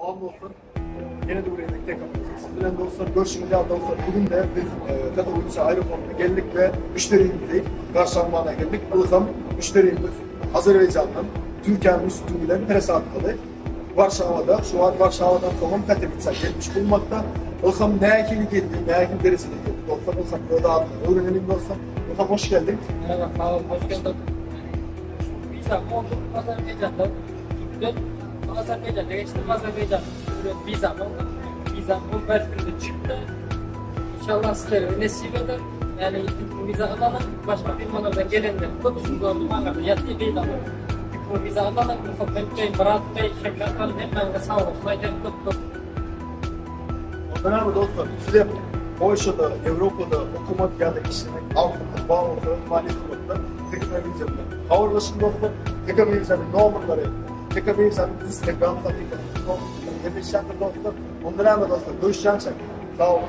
Tamam dostlar. Yine de buraya tek yapacağız. Sizden dostlar görüşümüz ya dostlar. Bugün de biz Katowice aeroportuna geldik ve müşterimizi karşılamaya geldik. Ilham müşterimiz Azerbaycan'dan Türkiye'nin üstünden tesadüfen Varşava'da, şu an Varşava'dan sonra Katowice'ye gelmiş bulunmakta. Ilham ne ekili geldi, ne ekili deresine geldi dostlar. Ilham böyle adını öğrenelim dostlar. Ilham hoş geldin. Merhaba, sağ olun, hoş geldin. Viza oldu, Azerbaycan'da gittim. Azerbaycan'da geçtim, Azerbaycan'da viza oldu. Viza oldu, Berlin'de çıktı. İnşallah sizlere nasip eder. Yani viza alalım, başka firmalardan gelenler kokusunu gördüm, anladım. Yatı viza alalım. Bu viza alalım, Ufak Bey, Murat Bey, Şevkat Hanım, hep de sağ olsun. Aynen çok. Ondan sonra dostlar, size Polşa'da, Avrupa'da okumak ya da işlemek, Avrupa'da, Bağlı'da, Maliyetlerde, teknolojide ağırlaşın dostlar, teknolojinin numaraları, teknolojinin Instagram'da, yetişenler dostlar, ondan sonra dostlar, görüşeceğim. Sağ olun.